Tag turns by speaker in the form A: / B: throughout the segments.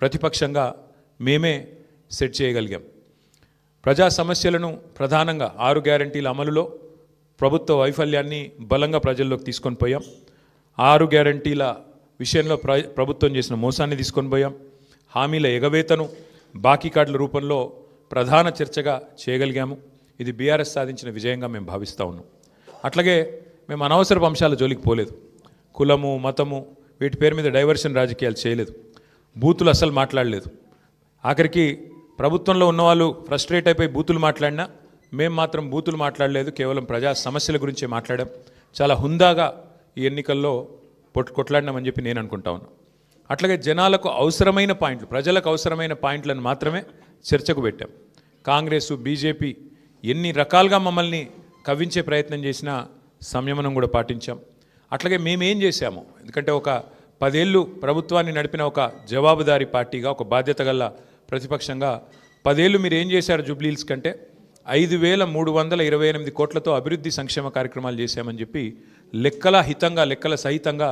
A: ప్రతిపక్షంగా మేమే సెట్ చేయగలిగాం. ప్రజా సమస్యలను ప్రధానంగా 6 గ్యారంటీల అమలులో ప్రభుత్వ వైఫల్యాన్ని బలంగా ప్రజల్లోకి తీసుకొని పోయాం. 6 గ్యారంటీల విషయంలో ప్రభుత్వం చేసిన మోసాన్ని తీసుకొని పోయాం. హామీల ఎగవేతను బాకీ కార్డుల రూపంలో ప్రధాన చర్చగా చేయగలిగాము. ఇది బీఆర్ఎస్ సాధించిన విజయంగా మేము భావిస్తూ ఉన్నాం. అట్లాగే మేము అనవసరపు అంశాల జోలికి పోలేదు. కులము, మతము వీటి పేరు మీద డైవర్షన్ రాజకీయాలు చేయలేదు. బూతులు అస్సలు మాట్లాడలేదు. ఆఖరికి ప్రభుత్వంలో ఉన్నవాళ్ళు ఫ్రస్ట్రేట్ అయిపోయి బూతులు మాట్లాడినా మేము మాత్రం బూతులు మాట్లాడలేదు. కేవలం ప్రజా సమస్యల గురించే మాట్లాడాం. చాలా హుందాగా ఈ ఎన్నికల్లో కొట్లాడినామని చెప్పి నేను అనుకుంటా ఉన్నాను. అట్లాగే జనాలకు అవసరమైన పాయింట్లు, ప్రజలకు అవసరమైన పాయింట్లను మాత్రమే చర్చకు పెట్టాం. కాంగ్రెస్, బీజేపీ ఎన్ని రకాలుగా మమ్మల్ని కవ్వించే ప్రయత్నం చేసినా సంయమనం కూడా పాటించాం. అట్లాగే మేమేం చేశాము, ఎందుకంటే ఒక 10 ఏళ్ళు ప్రభుత్వాన్ని నడిపిన ఒక జవాబుదారీ పార్టీగా, ఒక బాధ్యత గల ప్రతిపక్షంగా 10 ఏళ్ళు మీరు ఏం చేశారు జూబ్లీహిల్స్ కంటే 5,328 కోట్లతో అభివృద్ధి సంక్షేమ కార్యక్రమాలు చేశామని చెప్పి లెక్కల సహితంగా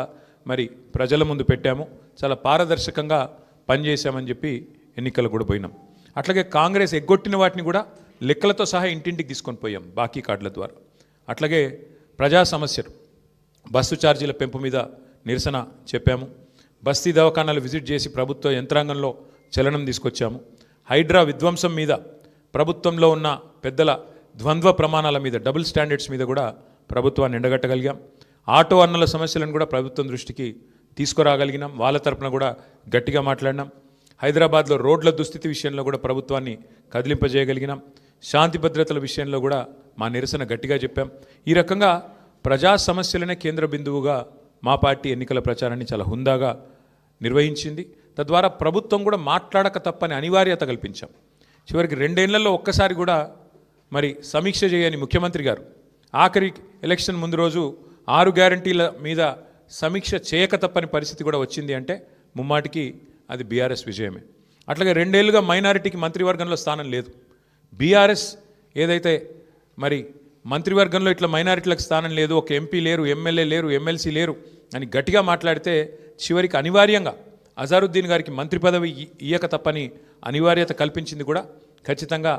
A: మరి ప్రజల ముందు పెట్టాము. చాలా పారదర్శకంగా పనిచేశామని చెప్పి ఎన్నికలు కూడా పోయినాం. అట్లాగే కాంగ్రెస్ ఎగ్గొట్టిన వాటిని కూడా లెక్కలతో సహా ఇంటింటికి తీసుకొని పోయాం బాకీ కార్డుల ద్వారా. అట్లాగే ప్రజా సమస్యలు, బస్సు ఛార్జీల పెంపు మీద నిరసన చెప్పాము. బస్తీ దవాఖానాలు విజిట్ చేసి ప్రభుత్వ యంత్రాంగంలో చలనం తీసుకొచ్చాము. హైడ్రా విధ్వంసం మీద, ప్రభుత్వంలో ఉన్న పెద్దల ద్వంద్వ ప్రమాణాల మీద, డబుల్ స్టాండర్డ్స్ మీద కూడా ప్రభుత్వాన్ని ఎండగట్టగలిగాం. ఆటో అన్నల సమస్యలను కూడా ప్రభుత్వం దృష్టికి తీసుకురాగలిగినాం. వాళ్ళ తరపున కూడా గట్టిగా మాట్లాడినాం. హైదరాబాద్లో రోడ్ల దుస్థితి విషయంలో కూడా ప్రభుత్వాన్ని కదిలింపజేయగలిగినాం. శాంతి భద్రతల విషయంలో కూడా మా నిరసన గట్టిగా చెప్పాం. ఈ రకంగా ప్రజా సమస్యలనే కేంద్ర బిందువుగా మా పార్టీ ఎన్నికల ప్రచారాన్ని చాలా హుందాగా నిర్వహించింది. తద్వారా ప్రభుత్వం కూడా మాట్లాడక తప్పని అనివార్యత కల్పించాం. చివరికి 2 ఏళ్లలో ఒక్కసారి కూడా మరి సమీక్ష చేయని ముఖ్యమంత్రి గారు ఆఖరి ఎలక్షన్ ముందు రోజు 6 గ్యారంటీల మీద సమీక్ష చేయక తప్పని పరిస్థితి కూడా వచ్చింది అంటే ముమ్మాటికి అది బీఆర్ఎస్ విజయమే. అట్లాగే 2 ఏళ్లుగా మైనారిటీకి మంత్రివర్గంలో స్థానం లేదు. బీఆర్ఎస్ ఏదైతే మరి మంత్రివర్గంలో ఇట్లా మైనారిటీలకు స్థానం లేదు, ఒక ఎంపీ లేరు, ఎమ్మెల్యే లేరు, ఎమ్మెల్సీ లేరు అని గట్టిగా మాట్లాడితే చివరికి అనివార్యంగా అజారుద్దీన్ గారికి మంత్రి పదవి ఇయ్యక తప్పని అనివార్యత కల్పించింది కూడా ఖచ్చితంగా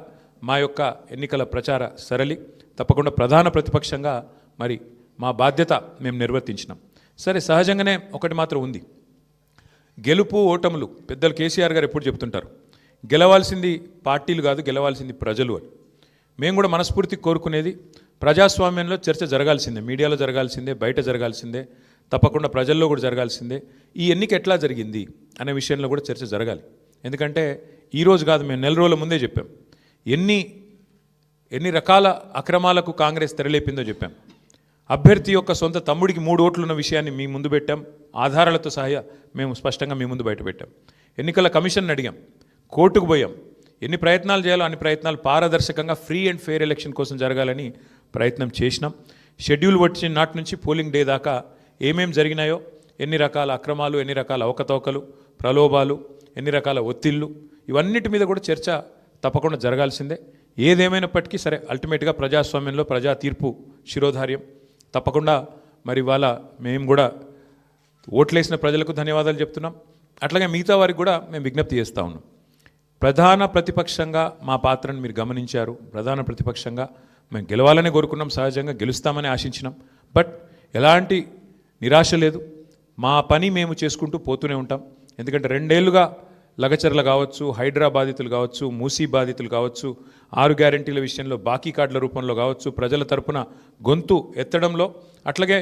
A: మా యొక్క ఎన్నికల ప్రచార సరళి. తప్పకుండా ప్రధాన ప్రతిపక్షంగా మరి మా బాధ్యత మేము నిర్వర్తించినాం. సరే, సహజంగానే ఒకటి మాత్రం ఉంది, గెలుపు ఓటములు పెద్దలు కేసీఆర్ గారు ఎప్పుడు చెప్తుంటారు, గెలవాల్సింది పార్టీలు కాదు, గెలవాల్సింది ప్రజలు అని. మేము కూడా మనస్ఫూర్తి కోరుకునేది ప్రజాస్వామ్యంలో చర్చ జరగాల్సిందే, మీడియాలో జరగాల్సిందే, బయట జరగాల్సిందే, తప్పకుండా ప్రజల్లో కూడా జరగాల్సిందే. ఈ ఎన్నిక ఎట్లా జరిగింది అనే విషయంలో కూడా చర్చ జరగాలి. ఎందుకంటే ఈరోజు కాదు, మేము 4 రోజుల ముందే చెప్పాం. ఎన్ని రకాల అక్రమాలకు కాంగ్రెస్ తెరలేపిందో చెప్పాం. అభ్యర్థి యొక్క సొంత తమ్ముడికి 3 ఓట్లున్న విషయాన్ని మీ ముందు పెట్టాం. ఆధారాలతో సహా మేము స్పష్టంగా మీ ముందు బయట పెట్టాం. ఎన్నికల కమిషన్ అడిగాం, కోర్టుకు పోయాం. ఎన్ని ప్రయత్నాలు చేయాలో అన్ని ప్రయత్నాలు పారదర్శకంగా ఫ్రీ అండ్ ఫెయిర్ ఎలక్షన్ కోసం జరగాలని ప్రయత్నం చేసినాం. షెడ్యూల్ వచ్చిన నాటి నుంచి పోలింగ్ డే దాకా ఏమేం జరిగినాయో, ఎన్ని రకాల అక్రమాలు, ఎన్ని రకాల అవకతవకలు, ప్రలోభాలు, ఎన్ని రకాల ఒత్తిళ్ళు, ఇవన్నిటి మీద కూడా చర్చ తప్పకుండా జరగాల్సిందే. ఏదేమైనప్పటికీ సరే, అల్టిమేట్గా ప్రజాస్వామ్యంలో ప్రజా తీర్పు శిరోధార్యం. తప్పకుండా మరి ఇవాళ మేము కూడా ఓట్లేసిన ప్రజలకు ధన్యవాదాలు చెప్తున్నాం. అట్లాగే మిగతా వారికి కూడా మేము విజ్ఞప్తి చేస్తూ ఉన్నాం. ప్రధాన ప్రతిపక్షంగా మా పాత్రను మీరు గమనించారు. ప్రధాన ప్రతిపక్షంగా మేము గెలవాలని కోరుకున్నాం, సహజంగా గెలుస్తామని ఆశించినాం. బట్ ఎలాంటి నిరాశ లేదు, మా పని మేము చేసుకుంటూ పోతూనే ఉంటాం. ఎందుకంటే 2 ఏళ్లుగా లగచర్ల కావచ్చు, హైడ్రా బాధితులు కావచ్చు, మూసీ బాధితులు కావచ్చు, 6 గ్యారంటీల విషయంలో బాకీ కార్డుల రూపంలో కావచ్చు, ప్రజల తరపున గొంతు ఎత్తడంలో, అట్లాగే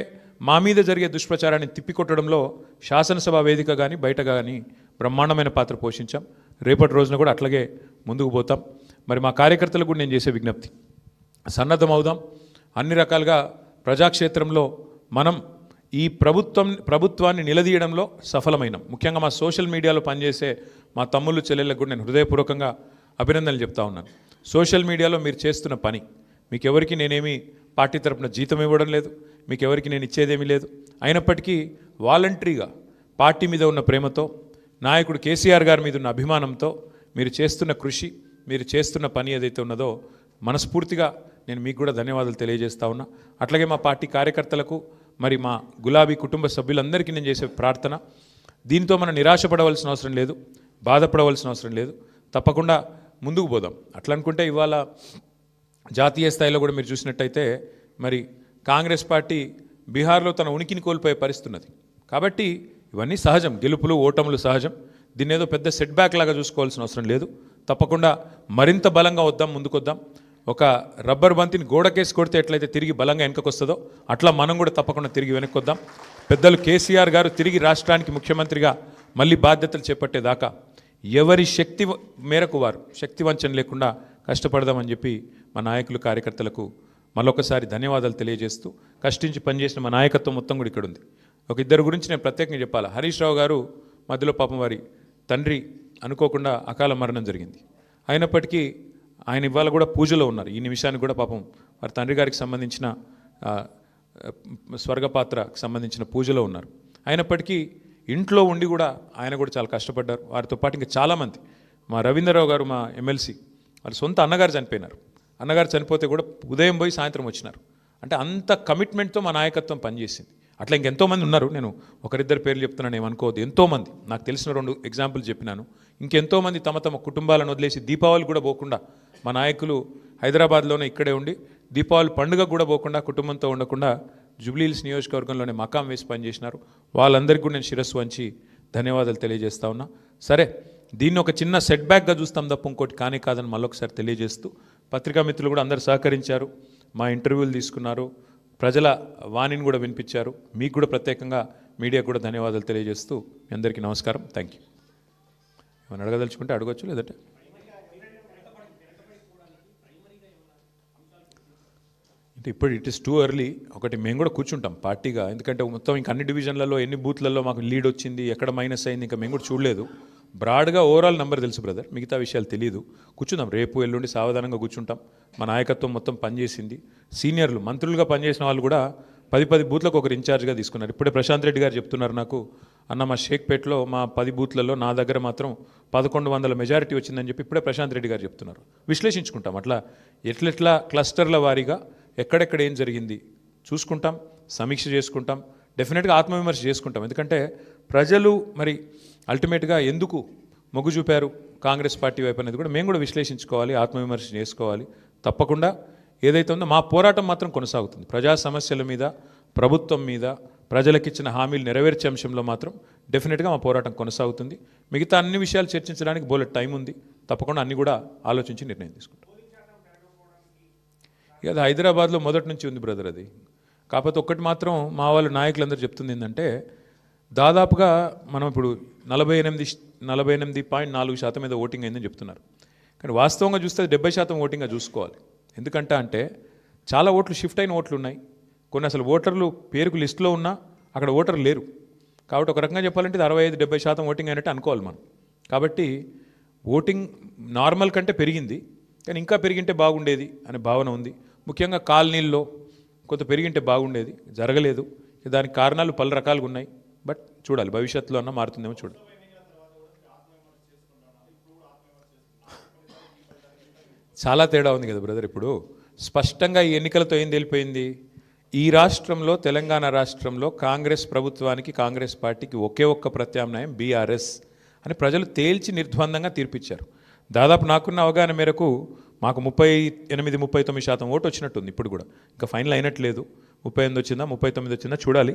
A: మా మీద జరిగే దుష్ప్రచారాన్ని తిప్పికొట్టడంలో శాసనసభ వేదిక కానీ బయట కానీ బ్రహ్మాండమైన పాత్ర పోషించాం. రేపటి రోజున కూడా అట్లాగే ముందుకు పోతాం. మరి మా కార్యకర్తలకు కూడా నేను చేసే విజ్ఞప్తి, సన్నద్ధం అవుదాం. అన్ని రకాలుగా ప్రజాక్షేత్రంలో మనం ఈ ప్రభుత్వాన్ని నిలదీయడంలో సఫలమైనాం. ముఖ్యంగా మా సోషల్ మీడియాలో పనిచేసే మా తమ్ముళ్ళు చెల్లెళ్ళకు కూడా నేను హృదయపూర్వకంగా అభినందనలు చెప్తా ఉన్నాను. సోషల్ మీడియాలో మీరు చేస్తున్న పని, మీకెవరికి నేనేమి పార్టీ తరపున జీతం ఇవ్వడం లేదు, మీకెవరికి నేను ఇచ్చేదేమీ లేదు. అయినప్పటికీ వాలంటరీగా పార్టీ మీద ఉన్న ప్రేమతో, నాయకుడు కేసీఆర్ గారి మీద ఉన్న అభిమానంతో మీరు చేస్తున్న కృషి, మీరు చేస్తున్న పని ఏదైతే ఉన్నదో మనస్ఫూర్తిగా నేను మీకు కూడా ధన్యవాదాలు తెలియజేస్తా ఉన్నా. అట్లాగే మా పార్టీ కార్యకర్తలకు, మరి మా గులాబీ కుటుంబ సభ్యులందరికీ నేను చేసే ప్రార్థన, దీంతో మనం నిరాశపడవలసిన అవసరం లేదు. బాధపడవలసిన అవసరం లేదు. తప్పకుండా ముందుకు పోదాం. అట్లా అనుకుంటే ఇవాళ జాతీయ స్థాయిలో కూడా మీరు చూసినట్టయితే మరి కాంగ్రెస్ పార్టీ బీహార్లో తన ఉనికిని కోల్పోయే పరిస్థితి ఉన్నది. కాబట్టి ఇవన్నీ సహజం, గెలుపులు ఓటములు సహజం. దీన్ని ఏదో పెద్ద సెట్ బ్యాక్ లాగా చూసుకోవాల్సిన అవసరం లేదు. తప్పకుండా మరింత బలంగా వద్దాం, ముందుకొద్దాం. ఒక రబ్బర్ బంతిని గోడకేసి కొడితే ఎట్లయితే తిరిగి బలంగా వెనకకు వస్తుందో అట్లా మనం కూడా తప్పకుండా తిరిగి వెనక్కొద్దాం. పెద్దలు కేసీఆర్ గారు తిరిగి రాష్ట్రానికి ముఖ్యమంత్రిగా మళ్ళీ బాధ్యతలు చేపట్టేదాకా ఎవరి శక్తి మేరకు వారు శక్తి వంచన లేకుండా కష్టపడదామని చెప్పి మా నాయకులు కార్యకర్తలకు మరొకసారి ధన్యవాదాలు తెలియజేస్తూ, కష్టించి పనిచేసిన మా నాయకత్వం మొత్తం కూడా ఇక్కడ ఉంది. ఒక ఇద్దరు గురించి నేను ప్రత్యేకంగా చెప్పాలి. హరీష్ రావు గారు మధ్యలో పాపం వారి తండ్రి అనుకోకుండా అకాల మరణం జరిగింది. అయినప్పటికీ ఆయన ఇవాళ కూడా పూజలో ఉన్నారు. ఈ నిమిషానికి కూడా పాపం వారి తండ్రి గారికి సంబంధించిన స్వర్గపాత్రకు సంబంధించిన పూజలో ఉన్నారు. అయినప్పటికీ ఇంట్లో ఉండి కూడా ఆయన కూడా చాలా కష్టపడ్డారు. వారితో పాటు ఇంకా చాలామంది, మా రవీంద్రరావు గారు మా ఎమ్మెల్సీ, వాళ్ళ సొంత అన్నగారు చనిపోయినారు. అన్నగారు చనిపోతే కూడా ఉదయం పోయి సాయంత్రం వచ్చినారు. అంటే అంత కమిట్మెంట్తో మా నాయకత్వం పనిచేసింది. అట్లా ఇంకెంతోమంది ఉన్నారు. నేను ఒకరిద్దరు పేర్లు చెప్తున్నాను, ఏమనుకోవద్దు. ఎంతోమంది నాకు తెలిసిన 2 ఎగ్జాంపుల్ చెప్పినాను. ఇంకెంతోమంది తమ తమ కుటుంబాలను వదిలేసి దీపావళి కూడా పోకుండా మా నాయకులు హైదరాబాద్లోనే ఇక్కడే ఉండి దీపావళి పండుగ కూడా పోకుండా కుటుంబంతో ఉండకుండా జూబ్లీహిల్స్ నియోజకవర్గంలోనే మకాం వేసి పనిచేసినారు. వాళ్ళందరికీ కూడా నేను శిరస్సు వంచి ధన్యవాదాలు తెలియజేస్తా ఉన్నా. సరే, దీన్ని ఒక చిన్న సెట్ బ్యాక్గా చూస్తాం తప్ప ఇంకోటి కానీ కాదని మళ్ళొకసారి తెలియజేస్తూ, పత్రికా మిత్రులు కూడా అందరూ సహకరించారు, మా ఇంటర్వ్యూలు తీసుకున్నారు, ప్రజల వాణిని కూడా వినిపించారు. మీకు కూడా ప్రత్యేకంగా మీడియా కూడా ధన్యవాదాలు తెలియజేస్తూ మీ అందరికీ నమస్కారం. Thank you. ఏమైనా అడగదలుచుకుంటే అడగచ్చు, లేదంటే అంటే ఇప్పుడు ఇట్ ఇస్ టూ ఎర్లీ. ఒకటి మేము కూడా కూర్చుంటాం పార్టీగా, ఎందుకంటే మొత్తం ఇంకా అన్ని డివిజన్లలో ఎన్ని బూత్లలో మాకు లీడ్ వచ్చింది, ఎక్కడ మైనస్ అయింది, ఇంకా మేము కూడా చూడలేదు. బ్రాడ్గా ఓవరాల్ నెంబర్ తెలుసు బ్రదర్, మిగతా విషయాలు తెలియదు. కూర్చుందాం, రేపు ఎల్లుండి సావధానంగా కూర్చుంటాం. మా నాయకత్వం మొత్తం పనిచేసింది. సీనియర్లు మంత్రులుగా పనిచేసిన వాళ్ళు కూడా 10 బూత్లకు ఒకరు ఇన్ఛార్జ్గా తీసుకున్నారు. ఇప్పుడే ప్రశాంత్ రెడ్డి గారు చెప్తున్నారు నాకు, అన్న మా షేక్పేట్లో మా 10 బూత్లలో నా దగ్గర మాత్రం 1100 మెజారిటీ వచ్చిందని చెప్పి ఇప్పుడే ప్రశాంత్ రెడ్డి గారు చెప్తున్నారు. విశ్లేషించుకుంటాం, అట్లా ఎట్లెట్లా క్లస్టర్ల వారీగా ఎక్కడెక్కడ ఏం జరిగింది చూసుకుంటాం, సమీక్ష చేసుకుంటాం, డెఫినెట్గా ఆత్మవిమర్శ చేసుకుంటాం. ఎందుకంటే ప్రజలు మరి అల్టిమేట్గా ఎందుకు మొగ్గు చూపారు కాంగ్రెస్ పార్టీ వైపు అనేది కూడా మేము కూడా విశ్లేషించుకోవాలి, ఆత్మవిమర్శ చేసుకోవాలి. తప్పకుండా ఏదైతే ఉందో మా పోరాటం మాత్రం కొనసాగుతుంది. ప్రజా సమస్యల మీద, ప్రభుత్వం మీద, ప్రజలకిచ్చిన హామీలు నెరవేర్చే అంశంలో మాత్రం డెఫినెట్గా మా పోరాటం కొనసాగుతుంది. మిగతా అన్ని విషయాలు చర్చించడానికి బోలెడ్ టైం ఉంది. తప్పకుండా అన్ని కూడా ఆలోచించి నిర్ణయం తీసుకుంటాం. ఇక అది హైదరాబాద్లో మొదటి నుంచి ఉంది బ్రదర్ అది. కాకపోతే ఒక్కటి మాత్రం మా వాళ్ళు నాయకులందరూ చెప్తుంది ఏంటంటే, దాదాపుగా మనం ఇప్పుడు 48.4% మీద ఓటింగ్ అయిందని చెప్తున్నారు. కానీ వాస్తవంగా చూస్తే 70% ఓటింగ్గా చూసుకోవాలి. ఎందుకంటే చాలా ఓట్లు షిఫ్ట్ అయిన ఓట్లు ఉన్నాయి, కొన్ని అసలు ఓటర్లు పేరుకు లిస్టులో ఉన్నా అక్కడ ఓటర్లు లేరు. కాబట్టి ఒక రకంగా చెప్పాలంటే 65-70% ఓటింగ్ అయినట్టు అనుకోవాలి మనం. కాబట్టి ఓటింగ్ నార్మల్ కంటే పెరిగింది, కానీ ఇంకా పెరిగింటే బాగుండేది అనే భావన ఉంది. ముఖ్యంగా కాలనీల్లో కొంత పెరిగింటే బాగుండేది, జరగలేదు. దానికి కారణాలు పలు రకాలుగా ఉన్నాయి. బట్ చూడాలి, భవిష్యత్తులో అన్న మారుతుందేమో చూడాలి. చాలా తేడా ఉంది కదా బ్రదర్. ఇప్పుడు స్పష్టంగా ఈ ఎన్నికలతో ఏం తెలిపోయింది, ఈ రాష్ట్రంలో, తెలంగాణ రాష్ట్రంలో కాంగ్రెస్ ప్రభుత్వానికి, కాంగ్రెస్ పార్టీకి ఒకే ఒక్క ప్రత్యామ్నాయం బీఆర్ఎస్ అని ప్రజలు తేల్చి నిర్ద్వందంగా తీర్పిచ్చారు. దాదాపు నాకున్న అవగాహన మేరకు మాకు 38-39% ఓటు వచ్చినట్టుంది. ఇప్పుడు కూడా ఇంకా ఫైనల్ అయినట్లేదు. 38 వచ్చిందా 39 వచ్చిందా చూడాలి.